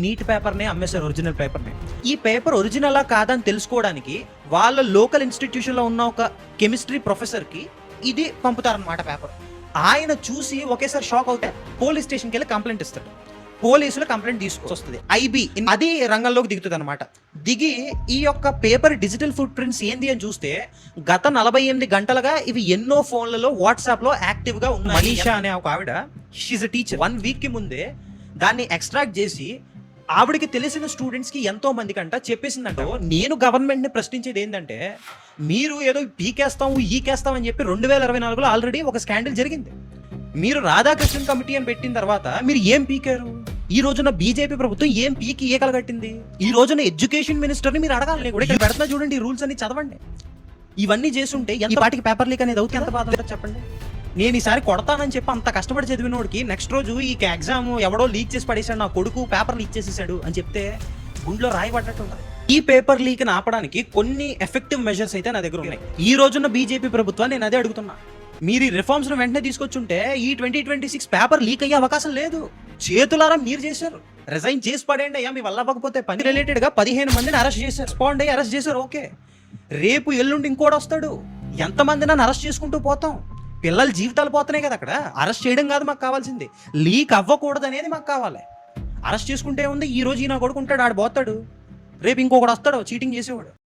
Neat పేపర్ని అమ్మేశారు, original పేపర్ని. ఈ పేపర్ ఒరిజినలా కాదని తెలుసుకోవడానికి వాళ్ళ లోకల్ ఇన్స్టిట్యూషన్లో ఉన్న ఒక కెమిస్ట్రీ ప్రొఫెసర్కి ఇది పంపుతారనమాట పేపర్. ఆయన చూసి ఒకేసారి షాక్ అవుతే పోలీస్ స్టేషన్కి వెళ్ళి కంప్లైంట్ ఇస్తాడు. పోలీసులు కంప్లైంట్ తీసుకొస్తుంది. ఐబీ అది రంగంలోకి దిగుతుంది అనమాట. దిగి ఈ యొక్క పేపర్ డిజిటల్ ఫుట్ ప్రింట్స్ ఏంది అని చూస్తే గత 48 గంటలుగా ఇవి ఎన్నో ఫోన్లలో వాట్సాప్లో యాక్టివ్గా ఉన్నాయి. మనీషా అనే ఒక ఆవిడ, షీజ్ అ టీచర్, 1 వీక్కి ముందే దాన్ని ఎక్స్ట్రాక్ట్ చేసి ఆవిడకి తెలిసిన స్టూడెంట్స్కి ఎంతో మంది కంట చెప్పేసిందంట. నేను గవర్నమెంట్ని ప్రశ్నించేది ఏంటంటే, మీరు ఏదో పీకేస్తాం ఈకేస్తాం అని చెప్పి 2024లో ఆల్రెడీ ఒక స్కాండల్ జరిగింది. మీరు రాధాకృష్ణన్ కమిటీ అని పెట్టిన తర్వాత మీరు ఏం పీకారు? ఈ రోజున బీజేపీ ప్రభుత్వం ఏం పీకి ఏకలగట్టింది? ఈ రోజున ఎడ్యుకేషన్ మినిస్టర్ని మీరు అడగాలి కూడా. ఇక్కడ పెడతా చూడండి, ఈ రూల్స్ అన్ని చదవండి. ఇవన్నీ చేస్తుంటే ఈ పాటికి పేపర్ లీక్ అనేది అవుతుంది. ఎంత బాధ ఉంటుంది చెప్పండి. నేను ఈసారి కొడతానని చెప్పి అంత కష్టపడి చదివినోడికి నెక్స్ట్ రోజు ఈ ఎగ్జామ్ ఎవడో లీక్ చేసి పడేశాడు, నా కొడుకు పేపర్ లీక్ చేసేసాడు అని చెప్తే గుండెలో రాయి పడ్డట్టు ఉంటుంది. ఈ పేపర్ లీక్ ఆపడానికి కొన్ని ఎఫెక్టివ్ మెజర్స్ అయితే నా దగ్గర ఉన్నాయి. ఈ రోజున్న బీజేపీ ప్రభుత్వాన్ని నేను అదే అడుగుతున్నా. మీరు ఈ రిఫార్మ్స్ వెంటనే తీసుకొచ్చుంటే ఈ 2026 పేపర్ లీక్ అయ్యే అవకాశం లేదు. చేతులారా మీరు చేశారు. రిజైన్ చేసి పడేయండి అయ్యా, మీ వల్ల అవ్వకపోతే. పని రిలేటెడ్ గా 15 మందిని అరెస్ట్ చేశారు, రెస్పాండ్ అయ్యి అరెస్ట్ చేశారు. ఓకే, రేపు ఎల్లుండి ఇంకోటి వస్తాడు. ఎంతమంది నన్ను అరెస్ట్ చేసుకుంటూ పోతాం? పిల్లల జీవితాలు పోతున్నాయి కదా. అక్కడ అరెస్ట్ చేయడం కాదు మాకు కావాల్సింది, లీక్ అవ్వకూడదు అనేది మాకు కావాలి. అరెస్ట్ చేసుకుంటే ఉంది, ఈ రోజు ఈయన కొడుకుంటాడు, ఆడు పోతాడు, రేపు ఇంకొకటి వస్తాడు చీటింగ్ చేసేవాడు.